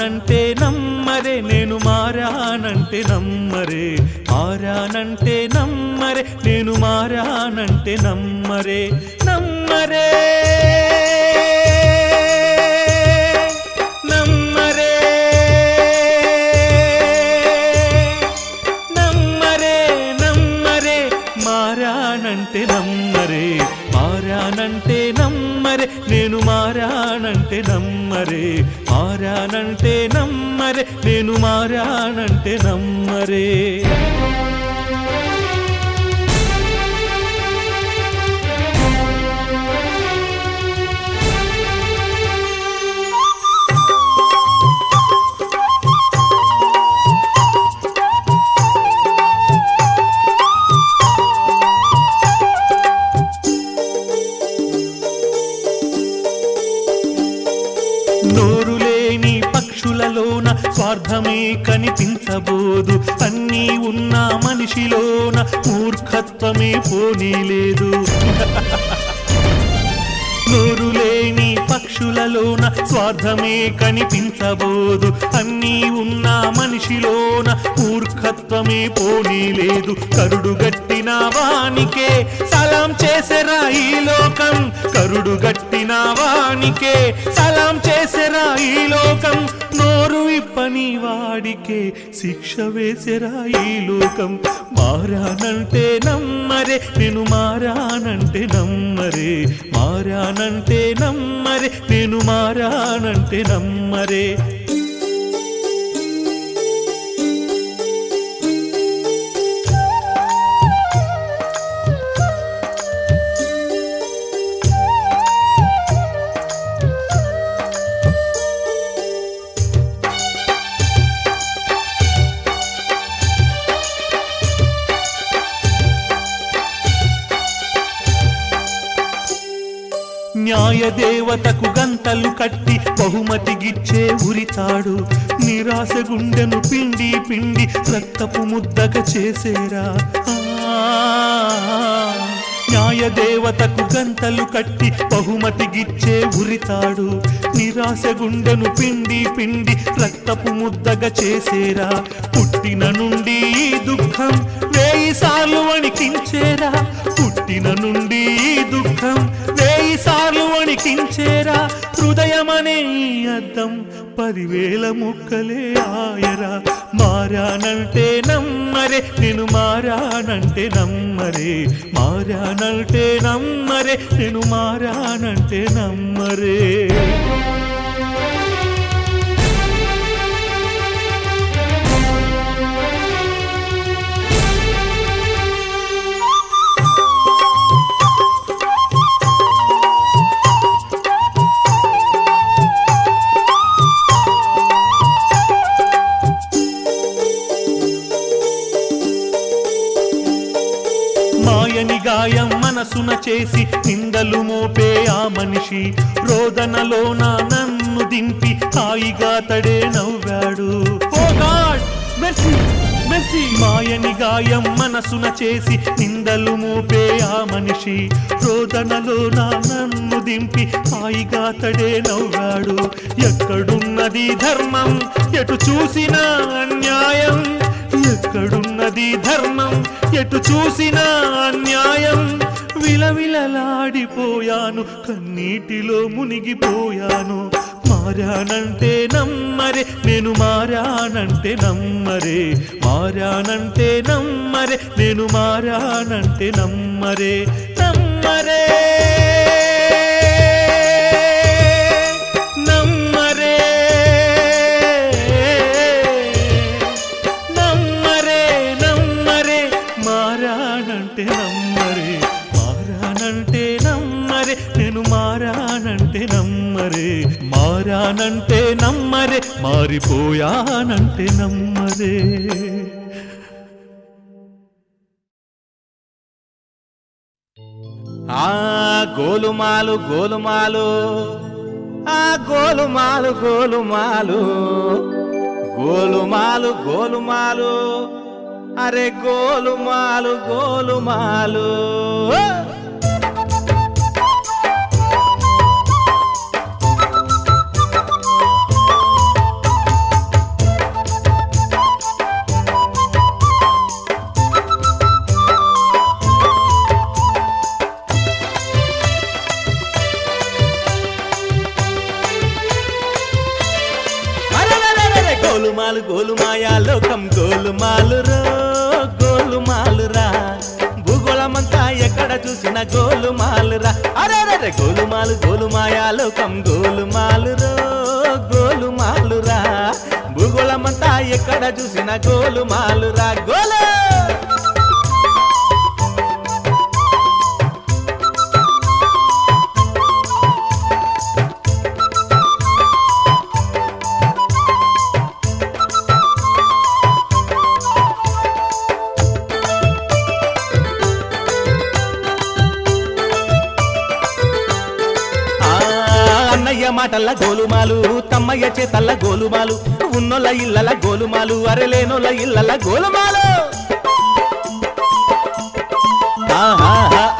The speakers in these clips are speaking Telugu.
మారానంటే నమ్మరే నేను మారానంటే నమ్మరే మారానంటే నమ్మరే నేను మారానంటే నమ్మరే నమ్మరే నమ్మరే నమ్మరే నమ్మరే మారానంటే నమ్మరే మారానంటే నమ్మరే నేను మారానంటే నమ్మరే మారానంటే నమ్మరే నేను మారానంటే నమ్మరే నోరులేని పక్షులలోన స్వార్థమే కనిపించబోదు అన్నీ ఉన్న మనిషిలోన మూర్ఖత్వమే పోనీలేదు నోరులేని పక్షులలోన స్వార్థమే కనిపించబోదు అన్నీ ఉన్న మనిషిలోన మూర్ఖత్వమే పోనీలేదు కరుడుగట్టిన వానికే సలాం చేసెరా ఈ లోకం కరుడుగట్టిన వానికే సలాం చేసెరా ఈ లోకం నోరు విప్పని వాడికే శిక్ష వేసెరా ఈ లోకం మారానంటే నమ్మరే నేను మారానంటే నమ్మరే మారానంటే నమ్మరే నేను మారానంటే నమ్మరే న్యాయదేవతకు గంతలు కట్టి బహుమతిగిచ్చే ఉరితాడు నిరాశ గుండెను పిండి పిండి రక్తపు ముద్దగా చేసేరా న్యాయదేవతకు గంతలు కట్టి బహుమతిగిచ్చే ఉరితాడు నిరాశ గుండెను పిండి పిండి రక్తపు ముద్దగా చేసేరా పుట్టిన నుండి ఈ దుఃఖం 1000 సార్లు వణికించేరా పుట్టిన నుండి ఈ దుఃఖం 1000 సార్లు వణికించేరా హృదయమనే ఈ అద్దం 10,000 ముక్కలే ఆయరా మారానంటే నమ్మరే నేను మారానంటే నమ్మరే మారానంటే నమ్మరే నేను మారానంటే నమ్మరే మాయని గాయం మనసున చేసి నిందలు మోపే ఆ మనిషి రోదనలోన నన్ను దింపి హాయిగా తడే నవ్వాడు ఓ గాడ్ మెర్సీ మెర్సీ మాయని గాయం మనసున చేసి నిందలు మోపే ఆ మనిషి రోదనలోన నన్ను దింపి హాయిగా తడే నవ్వాడు ఎక్కడున్నది ధర్మం ఎటు చూసినా అన్యాయం ఎక్కడున్నది ధర్మం ఎటు చూసినా అన్యాయం విలవిలలాడిపోయాను కన్నీటిలో మునిగిపోయాను మారానంటే నమ్మరే నేను మారానంటే నమ్మరే మారానంటే నమ్మరే నేను మారానంటే నమ్మరే నమ్మరే మారానంటే నమ్మరే మారిపోయానంటే నమ్మరే ఆ గోలుమాలు గోలుమాలు ఆ గోలుమాలు గోలుమాలు గోలుమాలు గోలుమాలు అరే గోలుమాలు గోలుమాలు గోలుమాలురో గోలుమాలురా భూగోళమంతా ఎక్కడ చూసిన గోలుమాలురా అరే గోలుమాలు గోలుమాయాలోకం గోలుమాలురో గోలుమాలురా భూగోళమంతా ఎక్కడ చూసిన గోలుమాలురా గోలు అన్నయ్య మాటల్ల గోలుమాలు తమ్మయ్య చేతల్ల గోలుమాలు ఉన్నోళ్ళ ఇళ్ళల గోలుమాలు అరెలేనోళ్ళ ఇళ్ళల గోలుమాలు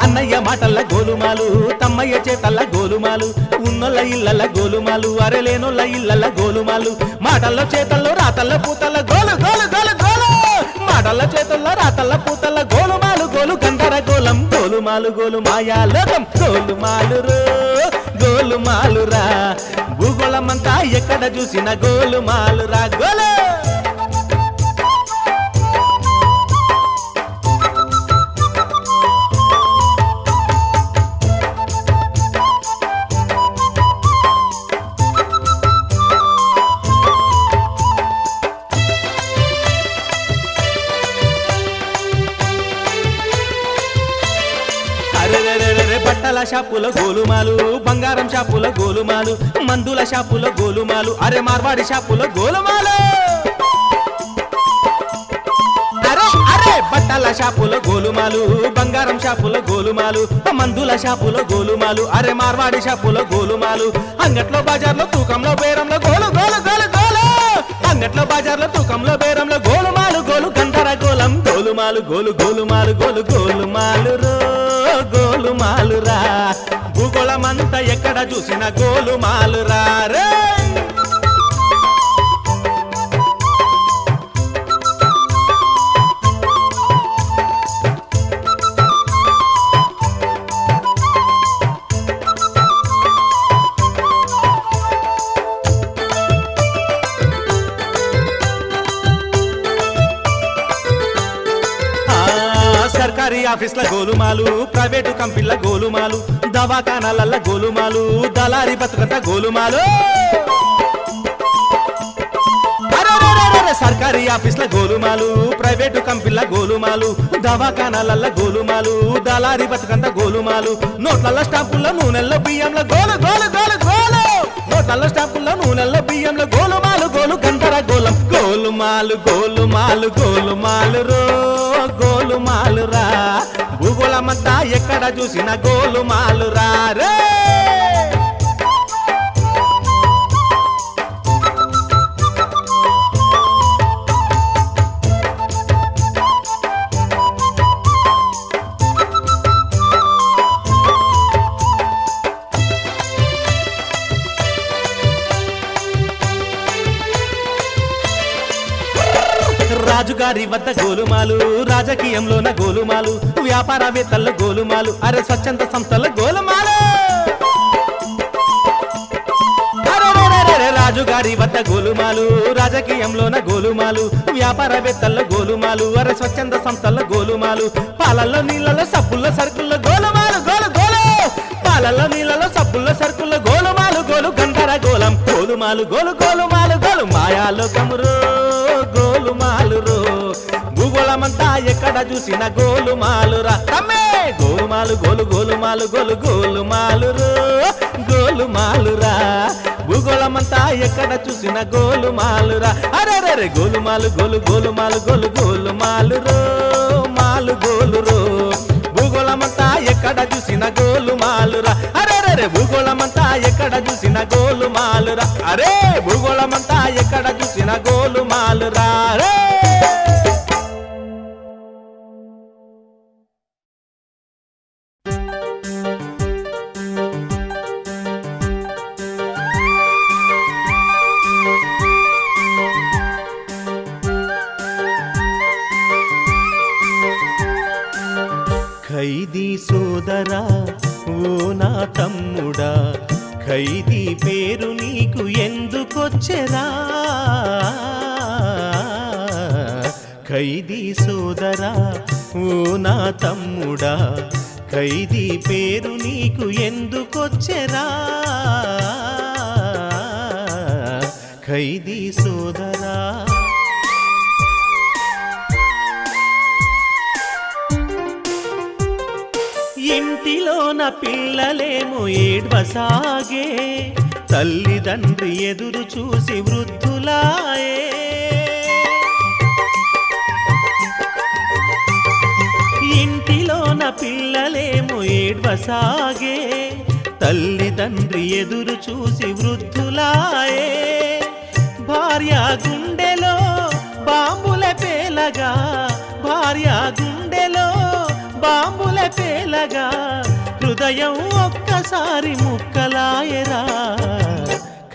అన్నయ్య మాటల్ల గోలుమాలు తమ్మయ్య చేతల్ల గోలుమాలు ఉన్నోళ్ళ ఇళ్ళల గోలుమాలు అరెలేనోళ్ళ ఇళ్ళల గోలుమాలు మాటల్లో చేతల్లో రాతల్ల పూతల్ల గోలు గోలు గోలు గోలు మాటల్ల చేతల్లో రాతల్ల పూతల్ల గోలుమాలు గోలు గంధరగోళం గోలుమాలు గోలు మాయాలోకం గోలుమాలురో గోలుమాలురా భూగోళమంతా ఎక్కడ చూసిన గోలుమాలురా గోలు బట్టల షాపుల గోలుమాలు బంగారం షాపుల గోలుమాలు మందుల షాపుల గోలుమాలు అరే మార్వాడి షాపుల గోలుమాలు అరే బట్టల షాపుల గోలుమాలు బంగారం షాపుల గోలుమాలు మందుల షాపుల గోలుమాలు అరే మార్వాడి షాపుల గోలుమాలు అంగట్లో బజార్లో తూకంలో బేరంలో గోలు గోలు గోలు గోలు అంగట్లో బజార్లో తూకంలో బేరంలో గోలుమాలు గోలు గంధరగోళం గోలుమాలు గోలు గోలుమాలు గోలు గోలుమాలురో గోలుమాలురా భూగోళమంతా ఎక్కడ చూసిన గోలుమాలురా రే సర్కారీ ఆఫీస్ల గోలుమాలు ప్రైవేటు కంపెనీల గోలుమాలు దవాఖానాల గోలుమాలు దళారి బతుకంత గోలుమాలు సర్కారీ ఆఫీస్ల గోలుమాలు ప్రైవేటు కంపెనీల గోలుమాలు దవాఖానాల గోలుమాలు దళారి బతుకంత గోలుమాలు నోట్ల స్టాంపుల్లో నూనెల్లో బియ్యంలో గోలు గోలు గోలు గోలు నోట్ల స్టాంపుల్లో నూనెల్లో బియ్యంలో గోలుమాలు గోలు గంధరగోళం గోలుమాలు గోలుమాలు గోలుమాలురో గోలుమాలురా భూగోళమంతా ఎక్కడ చూసిన గోలుమాలురా రే రాజుగారి వద్ద గోలుమాలు రాజకీయంలోన గోలుమాలు వ్యాపారవేత్తల గోలుమాలు అరే స్వచ్ఛంద సంస్థల గోలుమాలు రాజుగారి వద్ద గోలుమాలు రాజకీయంలోన గోలుమాలు వ్యాపారవేత్తల గోలుమాలు అరే స్వచ్ఛంద సంస్థల గోలుమాలు పాలల్లో నీళ్ళలో సబ్బుల్లో సరుకుల్లో గోలుమాలు గోలు గోలు పాలల్లో నీళ్ళలో సబ్బుల్లో సరుకుల్లో గోలుమాలు గోలు గంధరగోళం గోలుమాలు గోలు గోలుమాలు గోలు మాయాలోకమురో గోలుమాలురో భూగోళమంతా ఎక్కడ చూసిన గోలుమాలురా తమ్మే గోలుమాలు గోలు గోలుమాలు గోలు గోలుమాలురో గోలుమాలురా భూగోళమంతా ఎక్కడ చూసిన గోలుమాలురా అరే గోలుమాలు గోలు గోలుమాలు గోలు గోలుమాలురో మాలు గోలురో భూగోళమంతా ఎక్కడ చూసిన గోలుమాలురా అరే భూగోళమంతా ఎక్కడ చూసిన గోలుమాలురా అరే భూగోళమంతా ఎక్కడ చూసిన గోలుమాలురా రే ఖైదీ సోదరా ఓ నా తమ్ముడా ఖైదీ పేరు నీకు ఎందుకొచ్చెరా ఖైదీ సోదరా ఓ నా తమ్ముడా ఖైదీ పేరు నీకు ఎందుకొచ్చెరా ఖైదీ సోదరా ఇంటిలోన పిల్లలేమో ఏడ్వసాగే తల్లిదండ్రి ఎదురు చూసి వృద్ధులాయే ఇంటిలోన పిల్లలేమో ఏడ్వసాగే తల్లిదండ్రి ఎదురు చూసి వృద్ధులాయే భార్య గుండెలో బాంబుల పేలగా భార్య గుండెలో బాంబుల పేలగా హృదయం ఒక్కసారి ముక్కలాయరా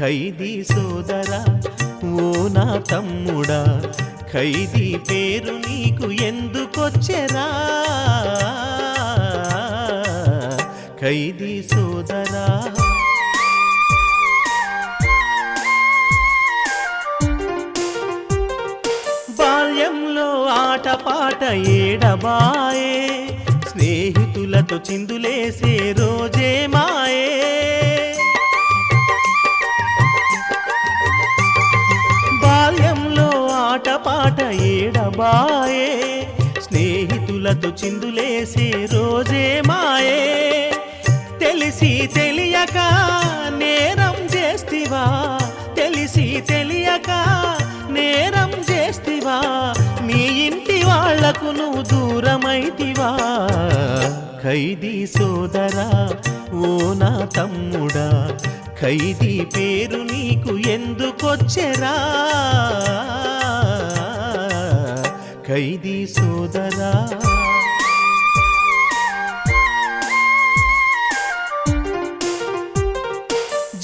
ఖైదీ సోదరా ఓ నా తమ్ముడా ఖైదీ పేరు నీకు ఎందుకొచ్చెరా ఖైదీ సోదరా బాల్యంలో ఆటపాట ఏడబాయే స్నేహితులతో చిందులేసే రోజే మాయే బాల్యంలో ఆటపాట ఏడబాయే స్నేహితులతో చిందులేసే రోజే మాయే తెలిసి తెలియక నేరం చేస్తివా తెలిసి తెలియక నేరం చేస్తివా నీ ఇంటి వాళ్లకు నువ్వు దూరమైతివా ఖైదీ సోదరా ఓ నా తమ్ముడా ఖైదీ పేరు నీకు ఎందుకొచ్చెరా ఖైదీ సోదరా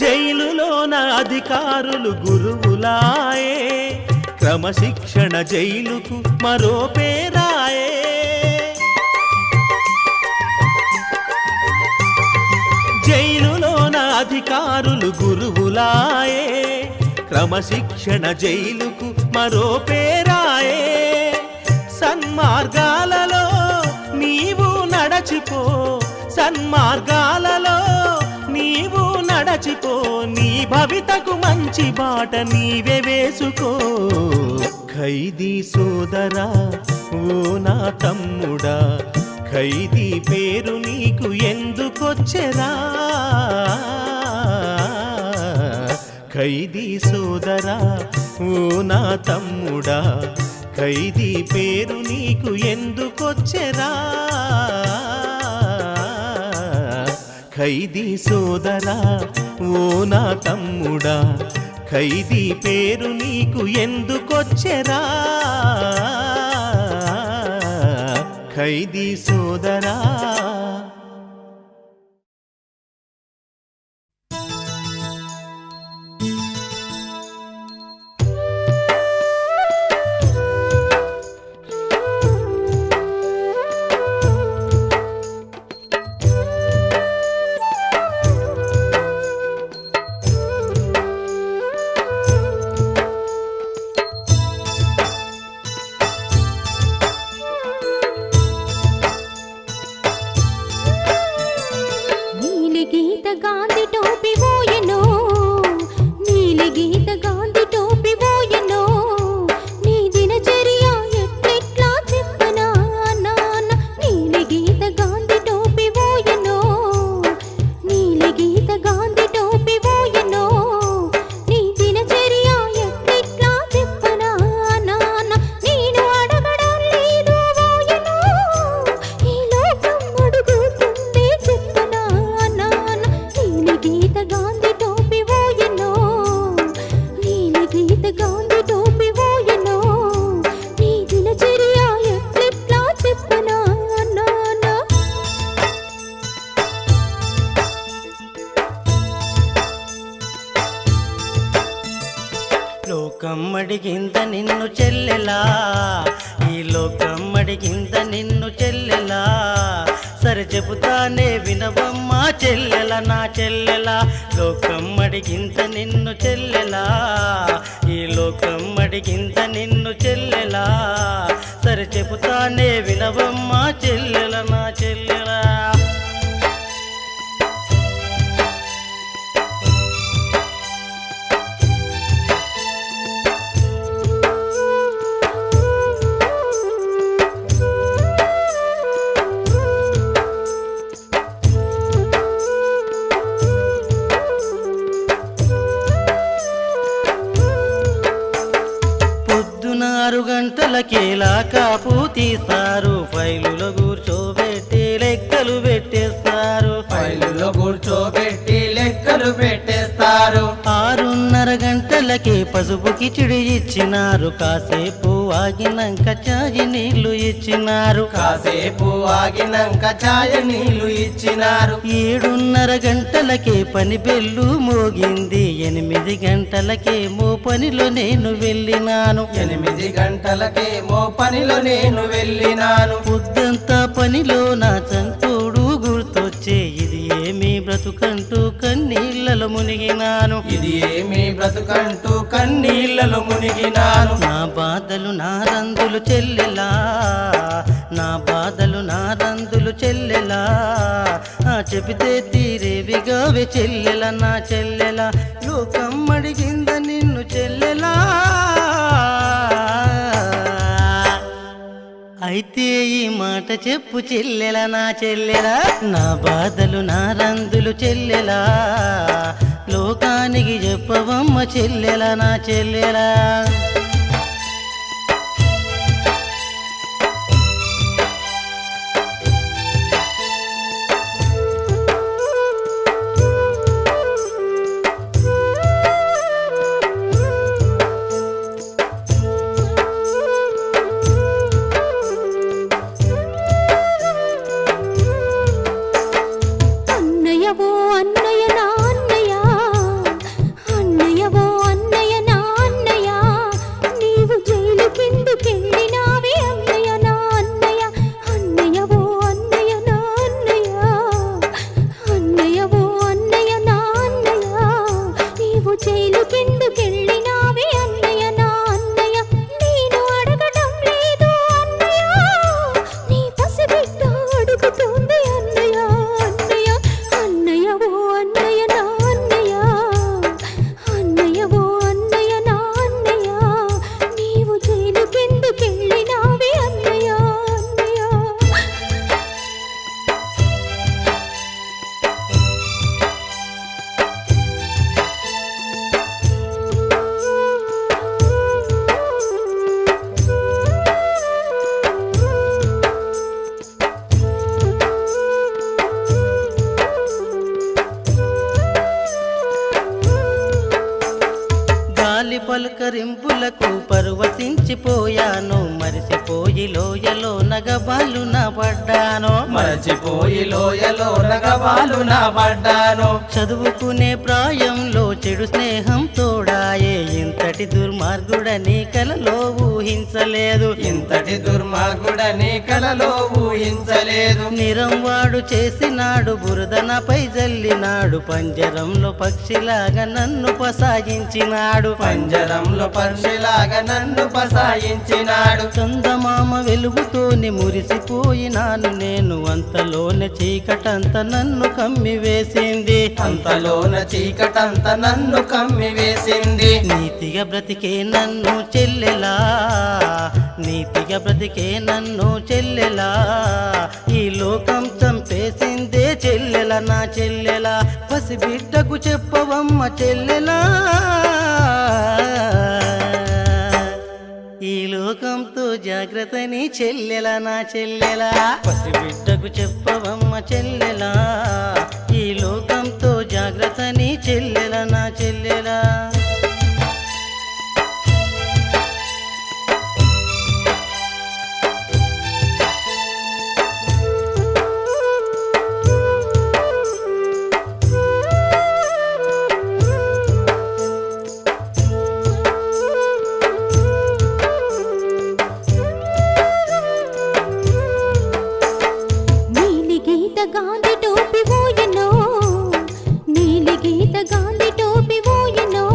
జైలులోన అధికారులు గురువులాయే క్రమశిక్షణ జైలుకు మరో పేరాయే జైలులోన అధికారులు గురువులాయే క్రమశిక్షణ జైలుకు మరో పేరాయే సన్మార్గాలలో నీవు నడచిపో సన్మార్గాలలో నీవు నడచిపో నీ భవితకు మంచి బాట నీవే వేసుకో ఖైదీ సోదరా ఓ నా తమ్ముడా ఖైదీ పేరు నీకు ఎందుకొచ్చెరా ఖైదీ సోదరా ఓ నా తమ్ముడా ఖైదీ పేరు నీకు ఎందుకొచ్చెరా ఖైదీ సోదరా ఓ నా తమ్ముడా ఖైదీ పేరు నీకు ఎందుకొచ్చెరా ఖైదీ సోదరా లోకమ్మడిగింత నిన్ను చెల్లెలా ఈ లోకమ్మడిగింత నిన్ను చెల్లెలా సరి చెబుతానే వినవమ్మా చెల్లెల నా చెల్లెలా లోకమ్మడిగింత నిన్ను చెల్లెలా ఈ లోకమ్మడిగింత నిన్ను చెల్లెలా సరే చెబుతానే వినవమ్మా చెల్లెల నా చెల్లెలా పొద్దున 6 గంటలకేలా కాపు తీస్తారు ఫైలులో కూర్చోబెట్టి లెక్కలు పెట్టేస్తారు ఫైలులో కూర్చోబెట్టి లెక్కలు పెట్టేస్తారు 6:30 గంటలకే పసుపు కిచిడి ఇచ్చినారు కాసేపు ఆగినాక చాయి నీళ్లు ఇచ్చినారు కాసేపు ఆగినాక ఛాయ నీళ్లు ఇచ్చినారు 7:30 గంటలకే పని బెల్లు మోగింది 8 గంటలకేమో పనిలో నేను వెళ్ళినాను 8 గంటలకేమో పనిలో నేను వెళ్ళినాను పొద్దంతా పనిలో నా చంతోడు గుర్తొచ్చే ఇది ఏమి బ్రతుకంటూ కన్నీళ్ళలో మునిగినాను ఇది ఏమి బ్రతుకంటూ కన్నీళ్లలో మునిగినాను నా బాధలు నా రందులు చెల్లెలా నా బాధలు నా రందులు చెల్లెలా చెబితే తీరేవిగావే చెల్లెల నా చెల్లెల లోకం అడిగింద నిన్ను చెల్లెలా అయితే ఈ మాట చెప్పు చెల్లెల నా చెల్లెలా నా బాధలు నా రందులు చెల్లెలా లోకానికి చెప్పవమ్మ చెల్లెల నా చెల్లెలా అన్నయ్యవో అన్నయ్య నా అన్నయ్య అన్నయ్యవో అన్నయ్య నా అన్నయ్య నీవు జైలు కిందుకెళ్ళినావి అన్నయ్య నా అన్నయ్య అన్నయ్యవో అన్నయ్య నా అన్నయ్య అన్నయ్యవో అన్నయ్య నా అన్నయ్య నీవు జైలు కిందుకెళ్ళినావి అన్నయ్య నా అన్నయ్య నేను అడగడం లేదు అన్నయ్య నీ పసిబిడ్డ అడుగుతోంది అన్నయ్య అన్నయ్య అన్నయ్యవో అన్నయ్య నా అన్నయ్య అన్నయ్యవో అన్నయ్య నా అన్నయ్య నీవు జైలు కిందుకెళ్ళినావి అన్నయ్య అన్నయ్య గాలి పలుకరింపులకు పర్వతించిపోయాను మరిసిపోయి లోయలో నగబాలు నా పడ్డాను మరచిపోయి లోయలో నగవాలు నా పడ్డాను చదువుకునే ప్రాయంలో చెడు స్నేహం తోడాయే ఇంతటి దుర్మార్గుడని కలలో ఊహించలేదు ఇంతటి దుర్మార్గుడని కలలో ఊహించలేదు నిరంవాడు చేసినాడు బురదనపై జల్లినాడు పంజరంలో పక్షిలాగా నన్ను పసాగించినాడు పంజరంలో పక్షిలాగా నన్ను పసాయించినాడు చందమామ వెలుగుతోని మురిసిపోయినాను నేను అంతలోనే చీకటంత నన్ను కమ్మి వేసింది అంతలోన చీకటంత నన్ను కమ్మి వేసింది నీతిగా బ్రతికే నన్ను చెల్లెలా నీతిగా బ్రతికే నన్ను చెల్లెలా ఈ లోకం చంపేసిందే చెల్లెల నా చెల్లెలా పసిబిడ్డకు చెప్పవమ్మ చెల్లెలా ఈ లోకంతో జాగ్రత్తని చెల్లెల నా చెల్లెలా పసిబిడ్డకు చెప్పవమ్మ చెల్లెలా ఈ లోకంతో జాగ్రత్తని చెల్లెల నా చెల్లెలా నీలి గీత గాంధీ టోపీ ఓయనో నీలి గీత గాంధీ టోపీ ఓయనో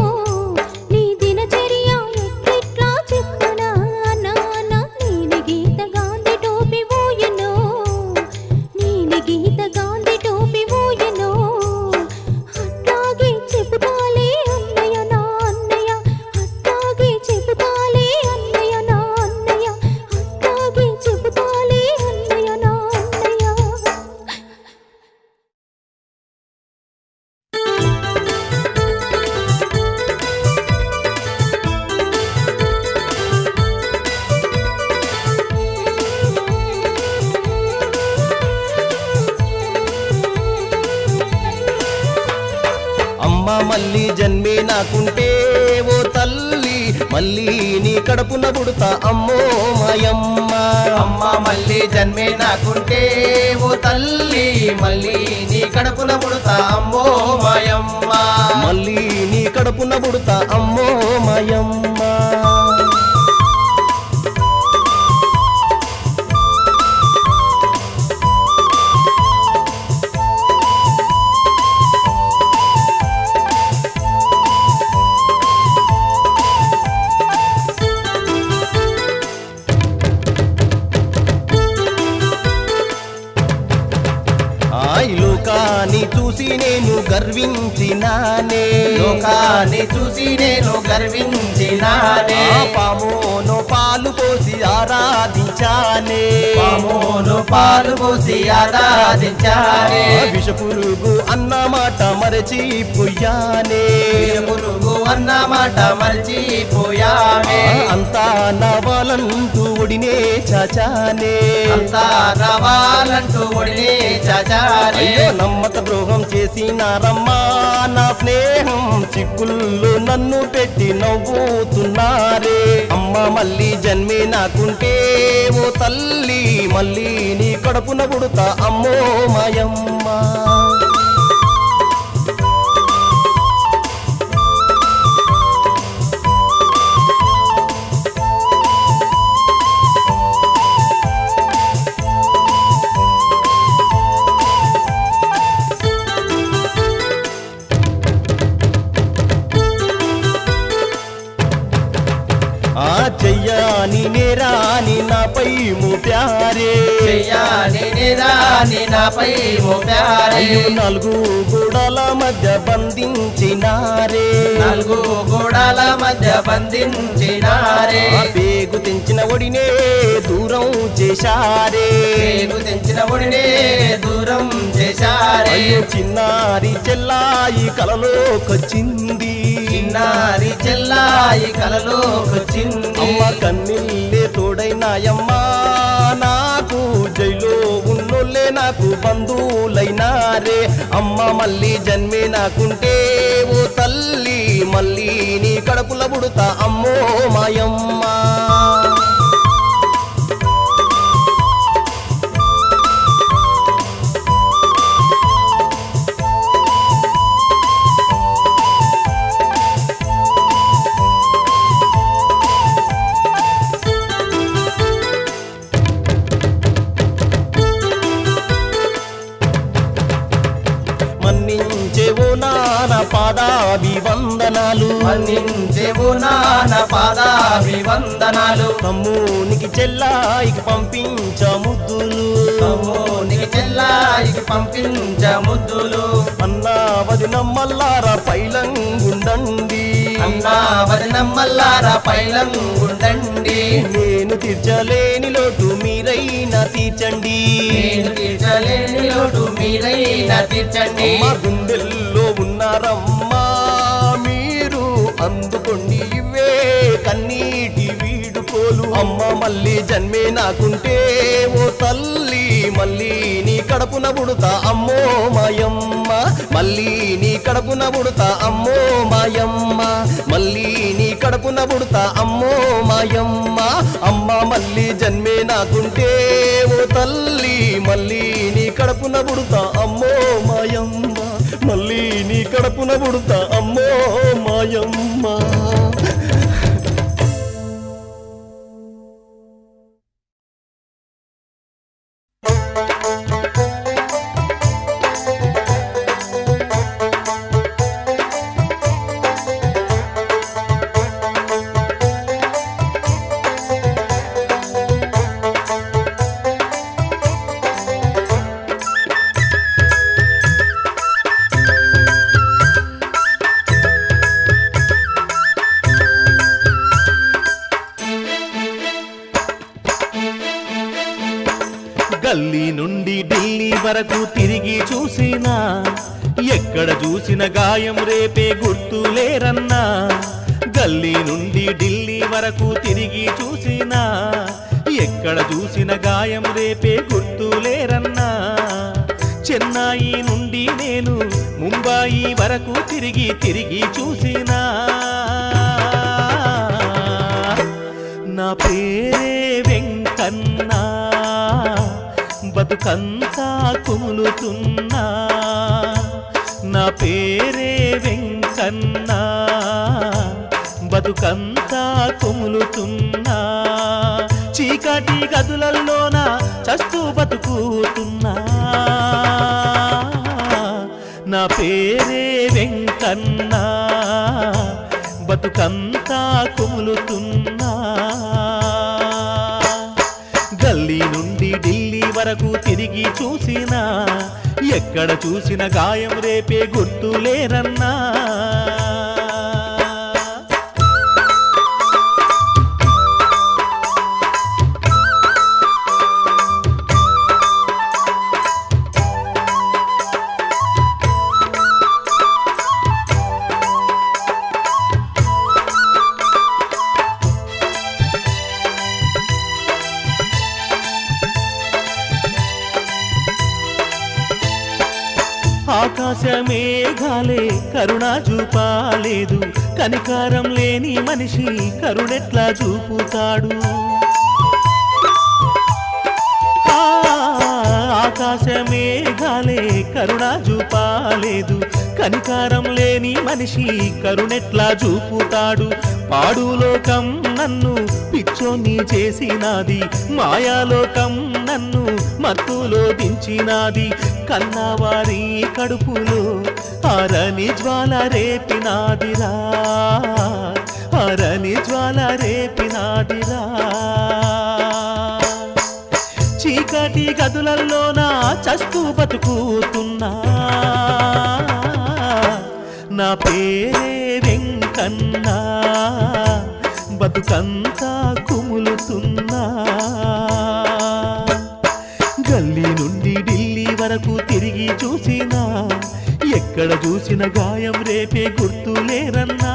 మళ్ళీ జన్మే నాకుంటే ఓ తల్లి మళ్ళీ నీ కడుపున పుడతా అమ్మో మాయమ్మ. అమ్మ మళ్ళీ జన్మే నాకుంటే ఓ తల్లి మళ్ళీ నీ కడుపున పుడతా అమ్మో మాయమ్మ. మళ్ళీ నీ కడుపున పుడతా అమ్మో మాయమ్మ. లోకాన్ని చూసి నేను గర్వించినానే, లోకాన్ని చూసి నేను గర్వించినానే, పామోను పాలు పోసి ఆరాధించానే, పామును పాలు పోసి ఆరాధించానే, విషపురుగు అన్నమాట మరచిపోయానే, పురుగు అన్న మాట మర్చిపోయానే, అంతా నవాలంటూ ఒడినే చాచానే, అంతా రావాలంటూ ఒడినే చాచానే. అయ్యో నమ్మక ద్రోహం చేసినారమ్మా నా స్నేహం చిక్కుల్లో నన్ను పెట్టి నవ్వుతున్నారే. అమ్మ మళ్ళీ జన్మే నాకుంటే ఓ తల్లి మళ్ళీ నీ కడుపున పుడతా అమ్మో మాయమ్మ. చెయ్యాని నేరాని నాపై మోప్యారే, చెయ్యాని నిరాని నాపై మోపారే, అయ్యో నాలుగు గోడల మధ్య బంధించినారే, నాలుగు గోడల మధ్య బంధించినారే, పేగు తెంచిన ఒడినే దూరం చేశారే, పేగు తెంచిన ఒడినే దూరం చేశారే, అయ్యో చిన్నారి చెల్లాయి కలలోకొచ్చింది, చిన్నారి చెల్లాయి కలలోకొచ్చింది, అమ్మ కన్నీళ్ళే తోడైనాయమ్మా నాకు, జైలో ఉన్నోళ్ళే నాకు బంధువులైనారే. అమ్మ మళ్ళీ జన్మే నాకుంటే ఓ తల్లి మళ్ళీ నీ కడుపుల పుడతా అమ్మో మాయమ్మ. మన్నించేవో నాన్న పాదాభివందనాలు, మన్నించేవు నాన్న పాదాభివందనాలు, తమ్మునికి చెల్లాయికి పంపించ ముద్దులు, తమ్మునికి చెల్లాయికి పంపించ ముద్దులు, అన్నా వదినమ్మల్లారా పైలంగుండండి, అన్నా వదినమ్మల్లారా పైలంగుండండి, నేను తీర్చలేని లోటు మీరైనా తీర్చండి, నేను తీర్చలేని లోటు మీరైనా తీర్చండి, అమ్మ గుండెల్లో ఉన్నారమ్మా మీరు అందుకోండి ఇవే కన్నీటి వీడుకోలు. అమ్మ మళ్ళీ జన్మే నాకుంటే ఓ తల్లి మళ్ళీ నీ కడుపున పుడతా అమ్మో మాయమ్మ, మళ్ళీ నీ కడుపున పుడతా అమ్మో మాయమ్మ, మళ్ళీ నీ కడుపున పుడతా అమ్మో మాయమ్మ. అమ్మ మళ్ళీ జన్మే నాకుంటే ఓ తల్లి మళ్ళీ నీ కడుపున పుడతా అమ్మో మాయమ్మ, మళ్ళీ నీ కడుపున పుడతా అమ్మో మాయమ్మ. గల్లీ నుండి ఢిల్లీ వరకు తిరిగి చూసినా ఎక్కడ చూసిన గాయం రేపే గుర్తులేరన్నా. గల్లీ నుండి ఢిల్లీ వరకు తిరిగి చూసినా ఎక్కడ చూసిన గాయం రేపే గుర్తులేరన్నా. చెన్నై నుండి నేను ముంబాయి వరకు తిరిగి తిరిగి చూసినా నా పేరే వెంకన్నా బతుకంతా కుములుతున్నా నా పేరే వెంకన్నా బతుకంతా కుములుతున్నా చీకటి గదులల్లోన చస్తూ బతుకుతున్నా నా పేరే వెంకన్నా బతుకంతా కుములుతున్నా గల్లీ నుండి ఢిల్లీ వరకు తిరిగి చూసినా ఎక్కడ చూసిన గాయం రేపే గుర్తులేరన్నా ఆకాశమేఘాలే కరుణ చూపాలేదు కనికారం లేని మనిషి కరుణెట్లా చూపుతాడు ఆకాశమేఘాలే కరుణ చూపాలేదు కనికారం లేని మనిషి కరుణెట్లా చూపుతాడు పాడులోకం నన్ను పిచ్చోని చేసినాది మాయాలోకం నన్ను మత్తులో దించినాది కన్నవారి కడుపులో ఆరని జ్వాల రేపినాదిరా ఆరని జ్వాల రేపినాదిరా చీకటి గదులల్లోన చస్తూ బతుకుతున్నా నా పేరే వెంకన్నా బతుకంతా కుములుతున్నా గల్లీ నుండి ఢిల్లీ వరకు తిరిగి చూసినా ఎక్కడ చూసిన గాయం రేపే గుర్తులేరన్నా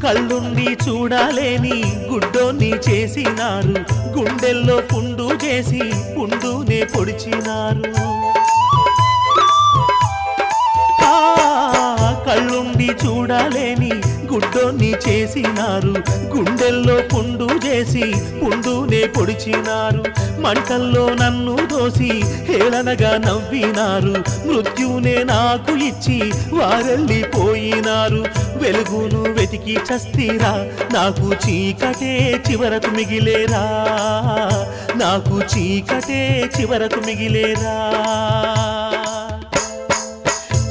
కళ్ళుండి చూడాలేని గుడ్డోని చేసినారు గుండెల్లో పుండు చేసి పుండునే పొడిచినారు కళ్ళుండి చూడాలేని గుడ్డోని చేసినారు గుండెల్లో పుండు చేసి పుండునే పొడిచినారు మంటల్లో నన్ను దోసి హేళనగా నవ్వినారు మృత్యునే నాకు ఇచ్చి వారెళ్ళిపోయినారు వెలుగును వెతికి చస్తీరా నాకు చీకటే చివరకు మిగిలేరా నాకు చీకటే చివరకు మిగిలేరా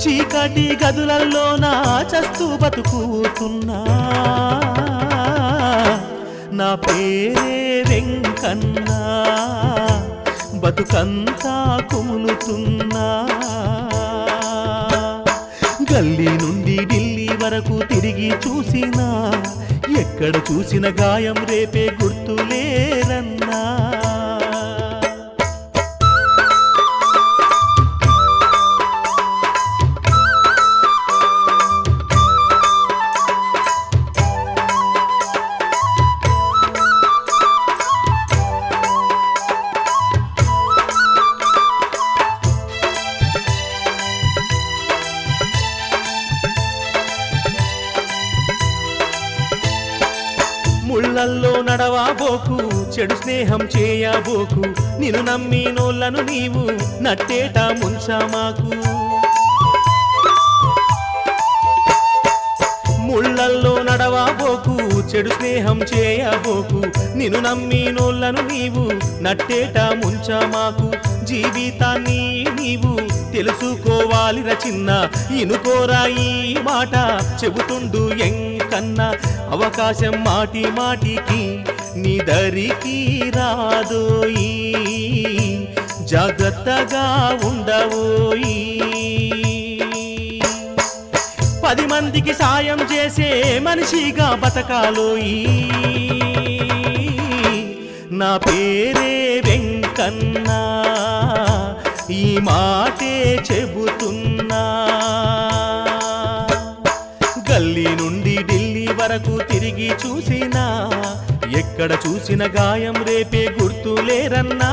చీకటి గదులల్లోన చస్తూ బతుకుతున్నా నా పేరే వెంకన్నా బతుకంతా కుములుతున్నా గల్లీ నుండి ఢిల్లీ వరకు తిరిగి చూసినా ఎక్కడ చూసిన గాయం రేపే గుర్తులేరన్నా ముళ్ళల్లో నడవాబోకు చెడు స్నేహం చేయబోకు నిన్ను నమ్మినోళ్ళను నీవు నట్టేట ముంచమాకు ముళ్ళల్లో నడవాబోకు చెడు స్నేహం చేయబోకు నిన్ను నమ్మినోళ్ళను నీవు నట్టేట ముంచమాకు జీవితాన్ని నీవు తెలుసుకోవాలిర చిన్న ఇనుకోరా ఈ మాట చెబుతుండు ఎంకన్నా అవకాశం మాటి మాటికి నీ దరికి రాదోయి జాగ్రత్తగా ఉండవోయి 10 మందికి సాయం చేసే మనిషిగా బతకాలోయి నా పేరే వెంకన్న ఈ మాటే చెబుతున్నా గల్లీ నుండి ఢిల్లీ వరకు తిరిగి చూసినా ఎక్కడ చూసిన గాయం రేపే గుర్తులేరన్నా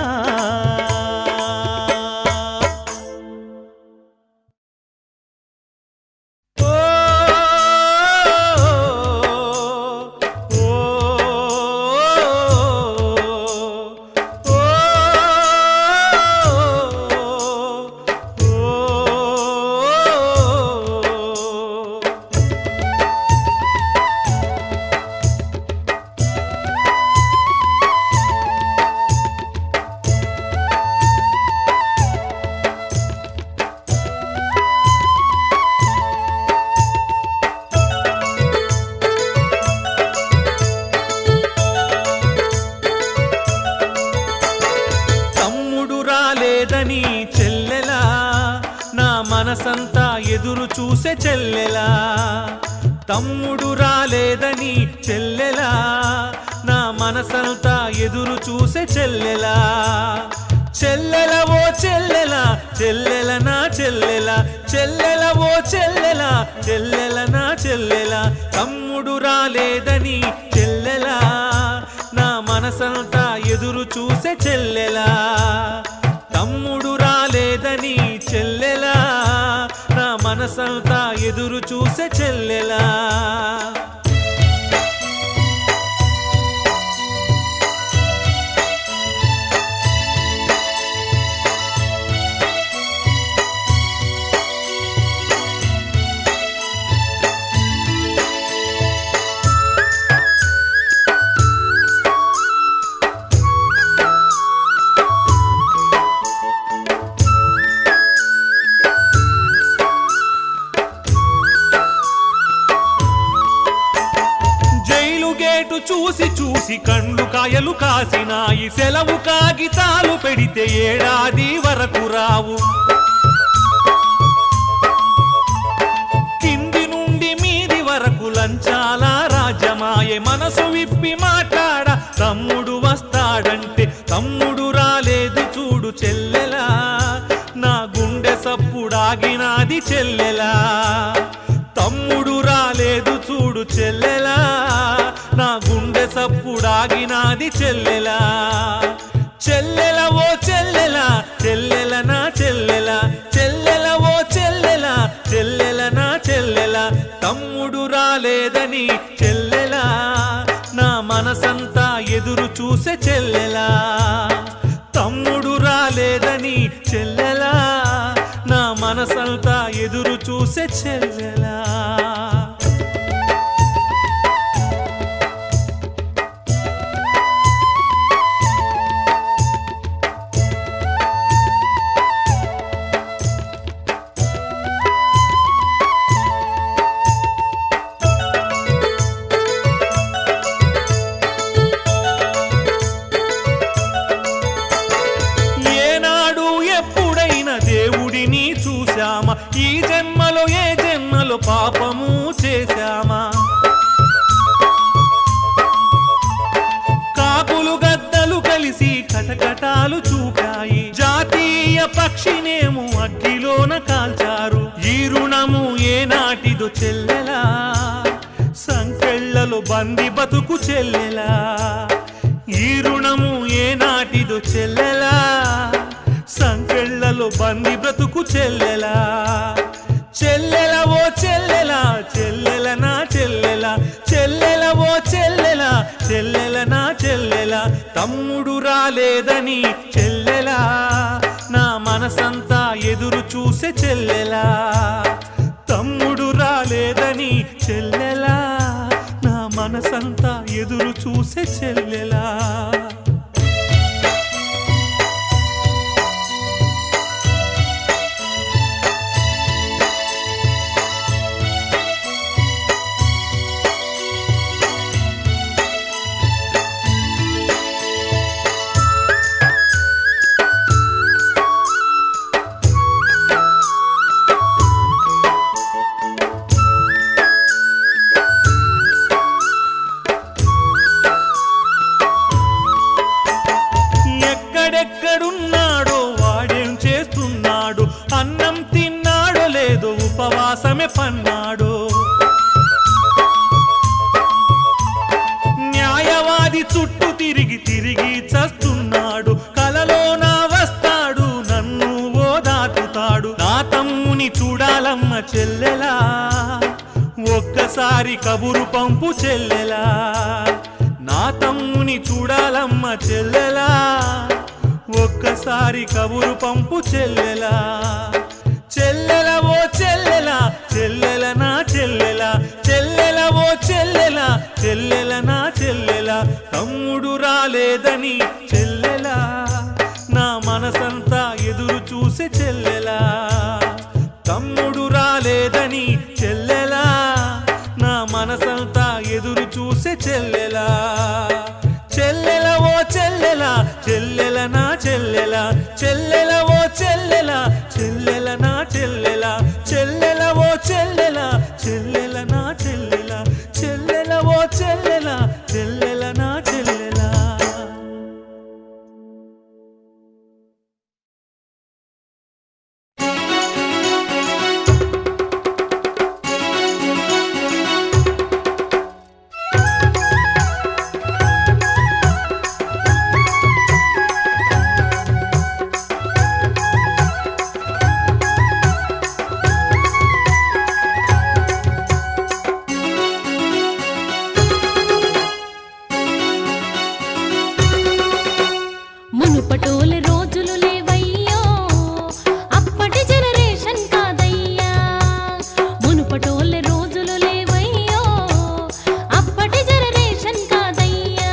లేదని చెల్లెలా నా మనసంతా ఎదురు చూసే చెల్లెలా తమ్ముడు రాలేదని చెల్లెలా నా మనసంతా ఎదురు చూసే చెల్లెలా చెల్లెల ఓ చెల్లెలా చెల్లెల నా చెల్లెలా చెల్లెల ఓ చెల్లెలా చెల్లెల నా చెల్లెలా తమ్ముడు రాలేదని చెల్లెలా నా మనసంతా ఎదురు చూసే చెల్లెలా తమ్ముడు రాలేదని చెల్లెలా నా మనసంతా ఎదురు చూసే చెల్లెలా చూసి చూసి కండ్లు కాయలు కాసినాయి సెలవు కాగితాలు పెడితే ఏడాది వరకు రావు కింది నుండి మీది వరకు లంచాల రాజ్యమాయే మనసు విప్పి మాట్లాడ తమ్ముడు వస్తాడంటే తమ్ముడు రాలేదు చూడు చెల్లెలా నా గుండె సప్పుడాగినాది చెల్లెలా తమ్ముడు రాలేదు చూడు చెల్లెలా నా గుండె సప్పుడాగినాది చెల్లెలా చెల్లెల ఓ చెల్లెలా చెల్లెల నా చెల్లెలా చెల్లెల ఓ చెల్లెలా చెల్లెల నా చెల్లెలా తమ్ముడు రాలేదని చెల్లెలా నా మనసంతా ఎదురు చూసే చెల్లెలా తమ్ముడు రాలేదని చెల్లెలా నా మనసంతా ఎదురు చూసే చెల్లెలా ఈ జన్మలో ఏ జన్మలో పాపము చేశామా కాకులు గద్దలు కలిసి కటకటాలు చూపాయి జాతీయ పక్షినేమో అగ్గిలోన కాల్చారు ఈ రుణము ఏనాటిదో చెల్లెలా సంకెళ్లలో బంది బతుకు చెల్లెలా ఈ రుణము ఏనాటిదో చెల్లెలా సంకెళ్లలో బంది బ్రతుకు చెల్లెలా చెల్లెల ఓ చెల్లెలా చెల్లెల నా చెల్లెలా చెల్లెల ఓ చెల్లెలా చెల్లెల నా చెల్లెలా తమ్ముడు రాలేదని చెల్లెలా నా మనసంతా ఎదురు చూసే చెల్లెలా తమ్ముడు రాలేదని చెల్లెలా నా మనసంతా ఎదురు చూసే చెల్లెలా చస్తున్నాడు కలలోన వస్తాడు నన్ను ఓదాటుతాడు నా తమ్ముని చూడాలమ్మ చెల్లెలా ఒక్కసారి కబురు పంపు చెల్లెలా నా తమ్ముని చూడాలమ్మ చెల్లెలా ఒక్కసారి కబురు పంపు చెల్లెలా చెల్లెల ఓ చెల్లెలా చెల్లెల నా చెల్లెలా చెల్లెల ఓ చెల్లెలా చెల్లెల నా చెల్లెలా తమ్ముడు రాలేదని చెల్లెలా నా మనసంతా ఎదురు చూసే చెల్లెలా తమ్ముడు రాలేదని చెల్లెలా నా మనసంతా ఎదురు చూసే చెల్లెలా చెల్లెల ఓ చెల్లెలా చెల్లెల నా చెల్లెలా చెల్లెల ఓ చెల్లెలా చెల్లెల నా చెల్లెలా చెల్లెల ఓ చెల్లెలా చెల్లెల నా చెల్లెలా చెల్లెల ఓ చెల్లెలా చెల్లెల నా చెల్లెలా మునుపటోలే రోజులు లేవయ్యో అప్పటి జనరేషన్ కాదయ్యా మునుపటోలే రోజులు లేవయ్యో అప్పటి జనరేషన్ కాదయ్యా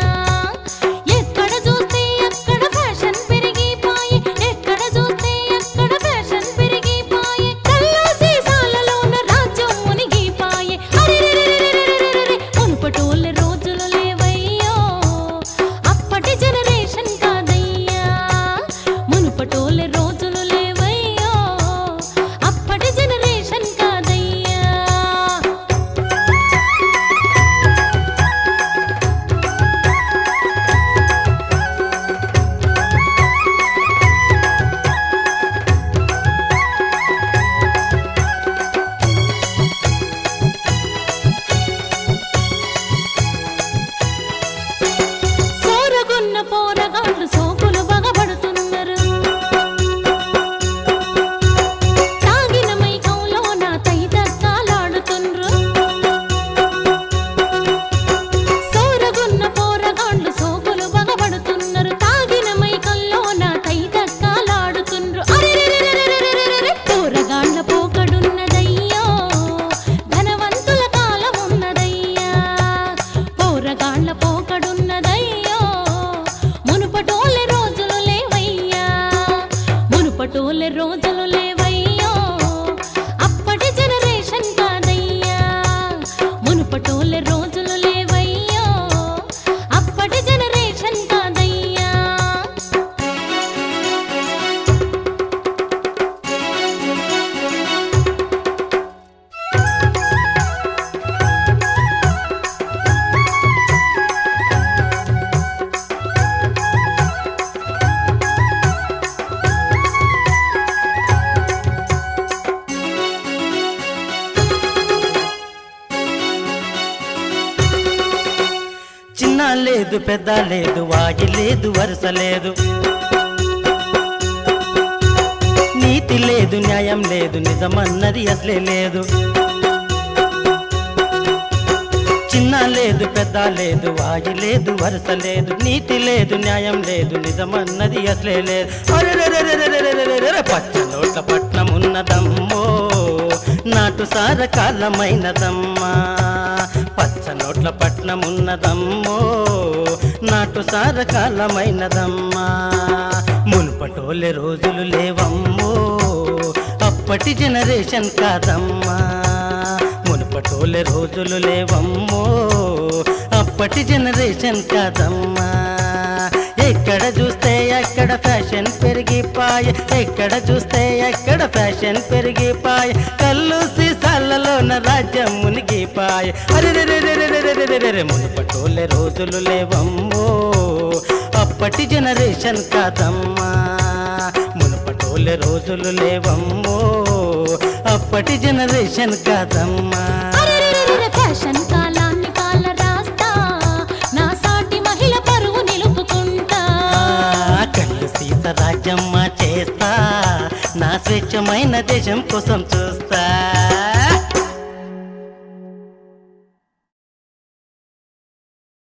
ఎక్కడ చూస్తే అక్కడ ఫ్యాషన్ పెరిగిపాయే ఎక్కడ చూస్తే అక్కడ ఫ్యాషన్ పెరిగిపాయే కళ్ళు సీసాలలోన రాజ్యం మునిగిపాయే అరెరెరెరెరెరెరెరెరె మునుపటోలే రోజులు లేవయ్యో అప్పటి జనరేషన్ కాదయ్యా మునుపటోలే రోజులు లేవయ్యో అప్పటి జనరేషన్ కాదయ్యా సోరగున్న పోరగాళ్ళు సోకులు బగబడుతున్నారు తాగిన మైకంలో నా తైదక్కాలాడుతుండ్రు సోరగున్న పోరగాళ్ళు సోకులు బగబడుతున్నారు తాగిన మైకంలో నా తైదక్కాలాడుతుండ్రు అరెరెరెరెరెరెరెరెరె పోరగాళ్ళ పోకడున్నదయ్యో ధనవంతుల కాలం ఉన్నదయ్యా పోరగాళ్ళ పోకడున్నదయ్యో మునుపటోలే రోజులు లేవయ్యా మునుపటోలే రోజులు లేవయ్యో అప్పటి జనరేషన్ కాదయ్యా మునుపటోలే రోజులు లేవయ్యో అప్పటి జనరేషన్ కాదయ్యా చిన్న లేదు పెద్ద లేదు వాగి లేదు వరుస లేదు నీతి లేదు న్యాయం లేదు నిజమన్నది అసలే లేదు చిన్న లేదు పెద్ద లేదు వాగి లేదు వరుస లేదు నీతి లేదు న్యాయం లేదు నిజమన్నది అసలే లేదు అరెరెరెరెరెరెరెరెరెరె పచ్చ నోట్ల పట్నం ఉన్నదమ్మో నాటు సార కాలమైనదమ్మా పచ్చ నోట్ల పట్నం ఉన్నదమ్మో నాటు సార కాలమైనదమ్మా మునుపటోలే రోజులు లేవమ్మో అప్పటి జనరేషన్ కాదమ్మా మునుపటోలే రోజులు లేవమ్మో అప్పటి జనరేషన్ కాదమ్మా ఎక్కడ చూస్తే అక్కడ ఫ్యాషన్ పెరిగిపాయే ఎక్కడ చూస్తే అక్కడ ఫ్యాషన్ పెరిగిపాయే కళ్ళు సీసాలలోన రాజ్యం మునిగిపాయే అరెరెరెరెరెరెరెరెరె మునుపటోలే రోజులు లేవమ్మో అప్పటి జనరేషన్ కాదమ్మా మునుపటోలే రోజులు లేవమ్మో అప్పటి జనరేషన్ కాదమ్మా అరెరెరెరెరె ఫ్యాషన్ కాలాన్ని కాల రాస్తా నా సాటి మహిళ పరువు నిలుపుకుంటా స్వచ్ఛమైన దేశం కోసం చూస్తా